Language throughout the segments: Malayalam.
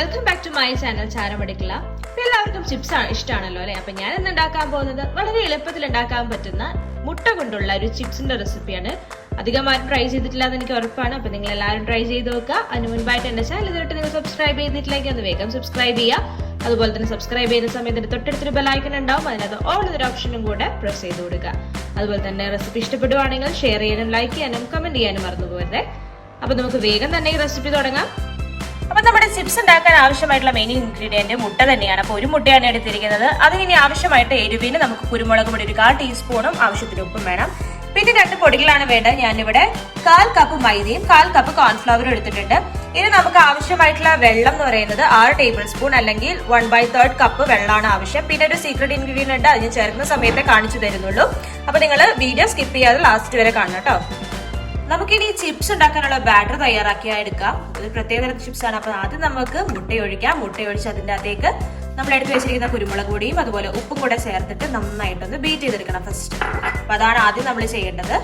Welcome back to my channel ചാരമടിക്കില്ല. എല്ലാവർക്കും ചിപ്സ് ഇഷ്ടമാണല്ലോ അല്ലെ. അപ്പൊ ഞാൻ ഇന്ന് ഉണ്ടാക്കാൻ പോകുന്നത് വളരെ എളുപ്പത്തിൽ ഉണ്ടാക്കാൻ പറ്റുന്ന മുട്ട കൊണ്ടുള്ള ഒരു ചിപ്സിന്റെ റെസിപ്പിയാണ്. അധികം ആരും ട്രൈ ചെയ്തിട്ടില്ല എന്ന് എനിക്ക് ഉറപ്പാണ്. അപ്പൊ നിങ്ങൾ എല്ലാവരും ട്രൈ ചെയ്ത് നോക്കുക. അതിന് മുൻപായിട്ട് എന്റെ ചാനൽ ഇതുവരെ നിങ്ങൾ സബ്സ്ക്രൈബ് ചെയ്തിട്ടില്ലെങ്കിൽ ഒന്ന് വേഗം സബ്സ്ക്രൈബ് ചെയ്യുക. അതുപോലെ തന്നെ സബ്സ്ക്രൈബ് ചെയ്യുന്ന സമയത്ത് തൊട്ടടുത്തൊരു ബെലൈക്കൺ ഉണ്ടാവും, അതിനകത്ത് ഓൾ എന്നൊരു ഓപ്ഷനും കൂടെ പ്രസ് ചെയ്ത് കൊടുക്കുക. അതുപോലെ തന്നെ റെസിപ്പി ഇഷ്ടപ്പെടുവാണെങ്കിൽ ഷെയർ ചെയ്യാനും ലൈക്ക് ചെയ്യാനും കമന്റ് ചെയ്യാനും മറന്നു പോകരുത്. അപ്പൊ നമുക്ക് വേഗം തന്നെ ഈ റെസിപ്പി തുടങ്ങാം. അപ്പൊ നമ്മുടെ ചിപ്സ് ഉണ്ടാക്കാൻ ആവശ്യമായിട്ടുള്ള മെയിൻ ഇൻഗ്രീഡിയന്റ് മുട്ട തന്നെയാണ്. അപ്പൊ ഒരു മുട്ടയാണ് എടുത്തിരിക്കുന്നത്. അതിന് ആവശ്യമായിട്ട് എരിവിന് നമുക്ക് കുരുമുളക് പൊടി ഒരു 1/4 ടീസ്പൂണും ആവശ്യത്തിന് ഉപ്പും വേണം. പിന്നെ 2 പൊടികളാണ് വേണ്ടത്. ഞാനിവിടെ 1/4 കപ്പ് മൈദയും 1/4 കപ്പ് കോൺഫ്ലവറും എടുത്തിട്ടുണ്ട്. ഇനി നമുക്ക് ആവശ്യമായിട്ടുള്ള വെള്ളം എന്ന് പറയുന്നത് 6 ടേബിൾ സ്പൂൺ അല്ലെങ്കിൽ 1/3 കപ്പ് വെള്ളമാണ് ആവശ്യം. പിന്നെ ഒരു സീക്രട്ട് ഇൻഗ്രീഡിയന്റ് ഉണ്ട്, അത് ഞാൻ ചേർക്കുന്ന സമയത്തെ കാണിച്ചു തരുന്നുള്ളൂ. അപ്പൊ നിങ്ങൾ വീഡിയോ സ്കിപ്പ് ചെയ്യാതെ ലാസ്റ്റ് വരെ കാണണം കേട്ടോ. നമുക്കിനി ചിപ്സ് ഉണ്ടാക്കാനുള്ള ബാറ്റർ തയ്യാറാക്കി എടുക്കാം. ഇത് പ്രത്യേക തരം ചിപ്സ് ആണ്. അപ്പൊ ആദ്യം നമുക്ക് മുട്ടയൊഴിക്കാം. മുട്ടയൊഴിച്ച് അതിന്റെ അകത്തേക്ക് നമ്മൾ എടുത്ത് വെച്ചിരിക്കുന്ന കുരുമുളക് പൊടിയും അതുപോലെ ഉപ്പും കൂടെ ചേർത്തിട്ട് നന്നായിട്ടൊന്ന് ബീറ്റ് ചെയ്തെടുക്കണം ഫസ്റ്റ്. അപ്പൊ അതാണ് ആദ്യം നമ്മൾ ചെയ്യേണ്ടത്.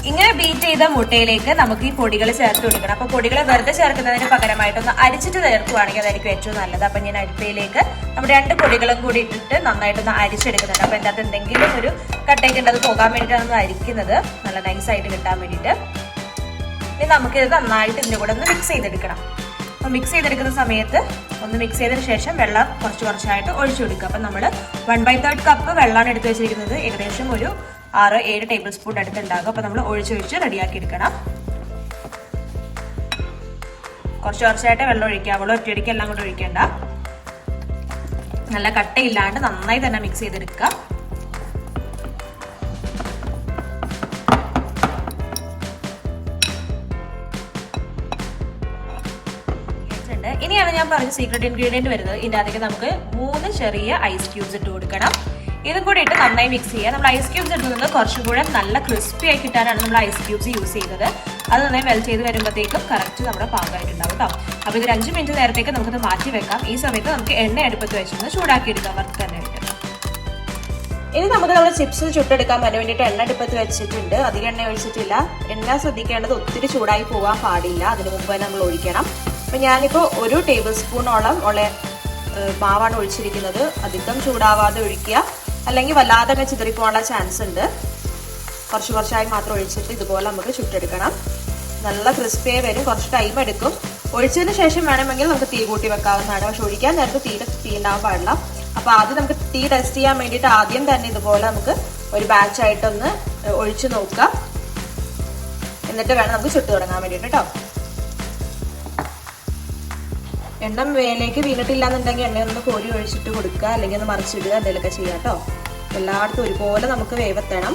ഇങ്ങനെ ബീറ്റ് ചെയ്ത മുട്ടയിലേക്ക് നമുക്ക് ഈ പൊടികൾ ചേർത്ത് കൊടുക്കണം. അപ്പൊ പൊടികൾ വെറുതെ ചേർക്കുന്നതിന് പകരമായിട്ടൊന്ന് അരിച്ചിട്ട് ചേർക്കുവാണെങ്കിൽ അതായിരിക്കും ഏറ്റവും നല്ലത്. അപ്പൊ ഞാൻ അരിപ്പയിലേക്ക് നമ്മുടെ 2 പൊടികളും കൂടി ഇട്ടിട്ട് നന്നായിട്ടൊന്ന് അരിച്ചെടുക്കുന്നുണ്ട്. അപ്പൊ അതിനകത്ത് എന്തെങ്കിലും ഒരു കട്ടയൊക്കെ ഉണ്ട്, അത് പോകാൻ വേണ്ടിയിട്ടാണ് നമ്മൾ അരിക്കുന്നത്, നല്ല നൈസായിട്ട് കിട്ടാൻ വേണ്ടിയിട്ട്. ഇനി നമുക്കിത് നന്നായിട്ട് ഇതിന്റെ കൂടെ ഒന്ന് മിക്സ് ചെയ്തെടുക്കണം. അപ്പൊ മിക്സ് ചെയ്തെടുക്കുന്ന സമയത്ത് ഒന്ന് മിക്സ് ചെയ്തതിന് ശേഷം വെള്ളം കുറച്ചായിട്ട് ഒഴിച്ചു കൊടുക്കുക. അപ്പൊ നമ്മൾ 1/3 കപ്പ് വെള്ളമാണ് എടുത്ത് വെച്ചിരിക്കുന്നത്. ഏകദേശം ഒരു 6-7 ടേബിൾ സ്പൂൺ അടുത്തുണ്ടാകും. അപ്പൊ നമ്മൾ ഒഴിച്ചൊഴിച്ച് റെഡിയാക്കി എടുക്കണം. കുറച്ചായിട്ട് വെള്ളം ഒഴിക്കാവുള്ളൂ, ഒറ്റയടിക്ക് എല്ലാം കൂടെ ഒഴിക്കേണ്ട. നല്ല കട്ടയില്ലാണ്ട് നന്നായി തന്നെ മിക്സ് ചെയ്തെടുക്കുക. ഇനിയാണ് ഞാൻ പറഞ്ഞ സീക്രട്ട് ഇൻഗ്രീഡിയന്റ് വരുന്നത്. ഇതിന്റെ അകത്തേക്ക് നമുക്ക് 3 ചെറിയ ഐസ് ക്യൂബ്സ് ഇട്ട് കൊടുക്കണം. ഇതും കൂടി ഇട്ട് നന്നായി മിക്സ് ചെയ്യുക. നമ്മൾ ഐസ് ക്യൂബ്സ് ഇടുന്നത് കുറച്ചും കൂടെ നല്ല ക്രിസ്പി ആയി കിട്ടാനാണ് നമ്മൾ ഐസ് ക്യൂബ്സ് യൂസ് ചെയ്യുന്നത്. അത് നന്നായി മെൽറ്റ് ചെയ്ത് വരുമ്പോഴത്തേക്കും കറക്റ്റ് നമ്മുടെ പാകമായിട്ടുണ്ടാവും കേട്ടോ. അപ്പൊ ഇത് 5 മിനിറ്റ് നേരത്തേക്ക് നമുക്കത് മാറ്റി വെക്കാം. ഈ സമയത്ത് നമുക്ക് എണ്ണ അടുപ്പത്ത് വെച്ചൊന്ന് ചൂടാക്കി എടുക്കാം വറുക്കാനായിട്ട്. ഇനി നമുക്ക് നമ്മുടെ ചിപ്സ് ചുട്ടെടുക്കാൻ വേണ്ടിയിട്ട് എണ്ണ അടുപ്പത്ത് വെച്ചിട്ടുണ്ട്. അധികം എണ്ണ ഒഴിച്ചിട്ടില്ല. എണ്ണ ശ്രദ്ധിക്കേണ്ടത് ഒത്തിരി ചൂടായി പോകാൻ പാടില്ല, അതിന് മുമ്പ് തന്നെ നമ്മൾ ഒഴിക്കണം. അപ്പൊ ഞാനിപ്പോ 1 ടേബിൾ സ്പൂണോളം മാവാണ് ഒഴിച്ചിരിക്കുന്നത്. അധികം ചൂടാവാതെ ഒഴിക്കുക, അല്ലെങ്കിൽ വല്ലാതെ ചിതറിപ്പോകാനുള്ള ചാൻസ് ഉണ്ട്. കുറച്ചായി മാത്രം ഒഴിച്ചിട്ട് ഇതുപോലെ നമുക്ക് ചുട്ടെടുക്കണം. നല്ല ക്രിസ്പിയായി വരും, കുറച്ച് ടൈം എടുക്കും. ഒഴിച്ചതിന് ശേഷം വേണമെങ്കിൽ നമുക്ക് തീ കൂട്ടി വെക്കാവുന്നതാണ്. പക്ഷെ ഒഴിക്കാൻ നേരത്തെ തീ ഉണ്ടാവാൻ പാടില്ല. അപ്പൊ ആദ്യം നമുക്ക് തീ ടെസ്റ്റ് ചെയ്യാൻ വേണ്ടിയിട്ട് ആദ്യം തന്നെ ഇതുപോലെ നമുക്ക് ഒരു ബാച്ചായിട്ടൊന്ന് ഒഴിച്ചു നോക്കാം. എന്നിട്ട് വേണം നമുക്ക് ചുട്ട് തുടങ്ങാൻ വേണ്ടിയിട്ട് കേട്ടോ. എണ്ണ മേലേക്ക് വീണിട്ടില്ല എന്നുണ്ടെങ്കിൽ എണ്ണയൊന്ന് കോരി ഒഴിച്ചിട്ട് കൊടുക്കുക, അല്ലെങ്കിൽ ഒന്ന് മറിച്ചിടുക, എന്തെങ്കിലുമൊക്കെ ചെയ്യാം കേട്ടോ. എല്ലായിടത്തും ഒരുപോലെ നമുക്ക് വേവെത്തണം,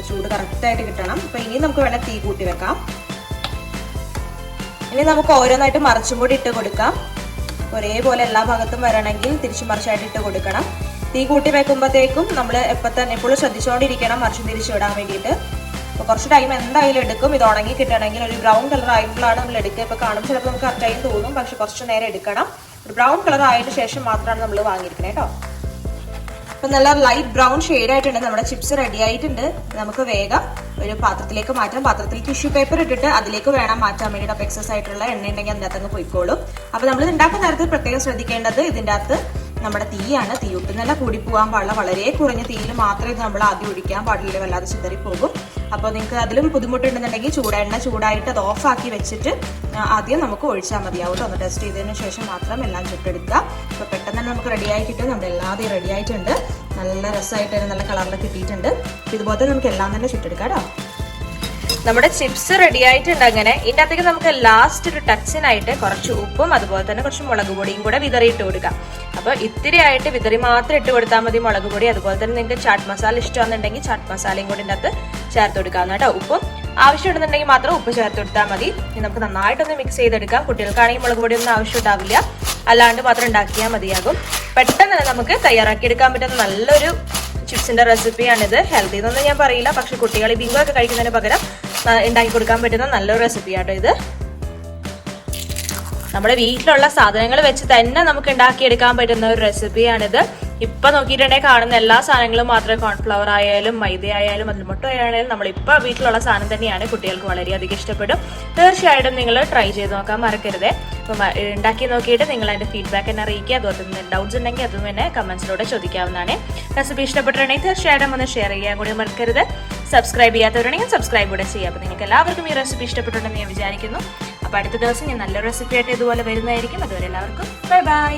ചൂട് കറക്റ്റായിട്ട് കിട്ടണം. അപ്പൊ ഇനി നമുക്ക് വേണം തീ കൂട്ടി വെക്കാം. ഇനി നമുക്ക് ഓരോന്നായിട്ട് മറിച്ചും കൂടി ഇട്ട് കൊടുക്കാം. ഒരേപോലെ എല്ലാ ഭാഗത്തും വരണമെങ്കിൽ തിരിച്ചു മറിച്ചായിട്ട് ഇട്ട് കൊടുക്കണം. തീ കൂട്ടി വെക്കുമ്പോഴത്തേക്കും നമ്മൾ എപ്പോഴും ശ്രദ്ധിച്ചുകൊണ്ടിരിക്കണം മറിച്ചും തിരിച്ചു വിടാൻ വേണ്ടിയിട്ട്. അപ്പൊ കുറച്ച് ടൈം എന്തായാലും എടുക്കും. ഇത് ഉണങ്ങി കിട്ടണമെങ്കിൽ ഒരു ബ്രൗൺ കളർ ആയപ്പോഴാണ് നമ്മൾ എടുക്കുക. ഇപ്പൊ കാണുമ്പോൾ ചിലപ്പോൾ നമുക്ക് കറക്റ്റായി തോന്നും, പക്ഷെ കുറച്ച് നേരം എടുക്കണം. ഒരു ബ്രൗൺ കളർ ആയതിനു ശേഷം മാത്രമാണ് നമ്മൾ വാങ്ങിയിരിക്കുന്നത് കേട്ടോ. അപ്പൊ നല്ല ലൈറ്റ് ബ്രൗൺ ഷെയ്ഡ് ആയിട്ടുണ്ട്. നമ്മുടെ ചിപ്സ് റെഡി ആയിട്ടുണ്ട്. നമുക്ക് വേഗം ഒരു പാത്രത്തിലേക്ക് മാറ്റാം. പാത്രത്തിൽ ടിഷ്യൂ പേപ്പർ ഇട്ടിട്ട് അതിലേക്ക് വേണം മാറ്റാൻ വേണ്ടിയിട്ട്. അപ്പൊ എക്സസ് ആയിട്ടുള്ള എണ്ണ ഉണ്ടെങ്കിൽ അതിൻ്റെ അകത്ത് പോയിക്കോളും. അപ്പൊ നമ്മൾ ഇത് ഉണ്ടാക്കുന്ന നേരത്തെ പ്രത്യേകം ശ്രദ്ധിക്കേണ്ടത് ഇതിൻ്റെ അകത്ത് നമ്മുടെ തീയാണ്. തീ ഒട്ടും നല്ല കൂടി പോകാൻ പാടില്ല. വളരെ കുറഞ്ഞ തീയിൽ മാത്രമേ ഇത് നമ്മൾ ആദ്യം ഒഴിക്കാൻ പാടില്ല, വല്ലാതെ ചിതറി പോകും. അപ്പോൾ നിങ്ങൾക്ക് അതിലും ബുദ്ധിമുട്ടുണ്ടെന്നുണ്ടെങ്കിൽ എണ്ണ ചൂടായിട്ട് അത് ഓഫാക്കി വെച്ചിട്ട് ആദ്യം നമുക്ക് ഒഴിച്ചാൽ മതിയാവും. ഒന്ന് ടെസ്റ്റ് ചെയ്തതിന് ശേഷം മാത്രം എല്ലാം ചുട്ടെടുക്കുക. അപ്പോൾ പെട്ടെന്ന് തന്നെ നമുക്ക് റെഡി ആയി കിട്ടും. നമ്മുടെ എല്ലാവരും റെഡി ആയിട്ടുണ്ട്. നല്ല രസമായിട്ട് തന്നെ നല്ല കളറിൽ കിട്ടിയിട്ടുണ്ട്. ഇതുപോലെ നമുക്ക് എല്ലാം തന്നെ ചുട്ടെടുക്കാം കേട്ടോ. നമ്മുടെ ചിപ്സ് റെഡി ആയിട്ടുണ്ട്. അങ്ങനെ ഇതിൻ്റെ അകത്തേക്ക് നമുക്ക് ലാസ്റ്റ് ഒരു ടച്ചിനായിട്ട് കുറച്ച് ഉപ്പും അതുപോലെ തന്നെ കുറച്ച് മുളക് പൊടിയും കൂടെ വിതറിയിട്ട് കൊടുക്കാം. അപ്പൊ ഇത്തിരി ആയിട്ട് വിതറി മാത്രം ഇട്ട് കൊടുത്താൽ മതി മുളക് പൊടി. അതുപോലെ തന്നെ നിങ്ങൾക്ക് ചാട്ട് മസാല ഇഷ്ടമാണെന്നുണ്ടെങ്കിൽ ചാട്ട് മസാലയും കൂടി ഇതിൻ്റെ അകത്ത് ചേർത്ത് കൊടുക്കാവുന്ന കേട്ടോ. ഉപ്പും ആവശ്യമുണ്ടെന്നുണ്ടെങ്കിൽ മാത്രം ഉപ്പ് ചേർത്ത് കൊടുത്താൽ മതി. ഇനി നമുക്ക് നന്നായിട്ടൊന്ന് മിക്സ് ചെയ്തെടുക്കാം. കുട്ടികൾക്കാണെങ്കിൽ മുളക് പൊടി ഒന്നും ആവശ്യം ഉണ്ടാവില്ല, അല്ലാണ്ട് മാത്രം ഉണ്ടാക്കിയാൽ മതിയാകും. പെട്ടെന്ന് തന്നെ നമുക്ക് തയ്യാറാക്കി എടുക്കാൻ പറ്റുന്ന നല്ലൊരു ചിപ്സിന്റെ റെസിപ്പിയാണിത്. ഹെൽത്തി എന്നൊന്നും ഞാൻ പറയില്ല, പക്ഷെ കുട്ടികൾ ബിങ്കോ ഒക്കെ കഴിക്കുന്നതിന് പകരം ഉണ്ടാക്കി കൊടുക്കാൻ പറ്റുന്ന നല്ലൊരു റെസിപ്പിയാട്ടോ ഇത്. നമ്മുടെ വീട്ടിലുള്ള സാധനങ്ങൾ വെച്ച് തന്നെ നമുക്ക് ഉണ്ടാക്കിയെടുക്കാൻ പറ്റുന്ന ഒരു റെസിപ്പിയാണിത്. ഇപ്പൊ നോക്കിയിട്ടുണ്ടെങ്കിൽ കാണുന്ന എല്ലാ സാധനങ്ങളും മാത്രമേ കോൺഫ്ലവർ ആയാലും മൈദ ആയാലും അതിൽമുട്ട ആയാലും നമ്മളിപ്പോ വീട്ടിലുള്ള സാധനം തന്നെയാണ്. കുട്ടികൾക്ക് വളരെയധികം ഇഷ്ടപ്പെടും. തീർച്ചയായിട്ടും നിങ്ങൾ ട്രൈ ചെയ്ത് നോക്കാൻ മറക്കരുത്. അപ്പം ഉണ്ടാക്കി നോക്കിയിട്ട് നിങ്ങൾ അതിന്റെ ഫീഡ്ബാക്ക് എന്നെ അറിയിക്കുക. അതുപോലെ തന്നെ ഡൗട്ട്സ് ഉണ്ടെങ്കിൽ അതും എന്നെ കമന്റ്സിലൂടെ ചോദിക്കാവുന്നതാണ്. റെസിപ്പി ഇഷ്ടപ്പെട്ടിട്ടുണ്ടെങ്കിൽ തീർച്ചയായിട്ടും ഒന്ന് ഷെയർ ചെയ്യാൻ കൂടി മറക്കരുത്. സബ്സ്ക്രൈബ് ചെയ്യാത്തവരുണ്ടെങ്കിൽ സബ്സ്ക്രൈബ് കൂടെ ചെയ്യാം. അപ്പോൾ നിങ്ങൾക്ക് എല്ലാവർക്കും ഈ റെസിപ്പി ഇഷ്ടപ്പെട്ടുണ്ടെന്ന് ഞാൻ വിചാരിക്കുന്നു. അപ്പോൾ അടുത്ത ദിവസം ഞാൻ നല്ലൊരു റെസിപ്പി ആയിട്ട് ഇതുപോലെ വരുന്നതായിരിക്കും. അതുവരെ എല്ലാവർക്കും ബൈ ബൈ.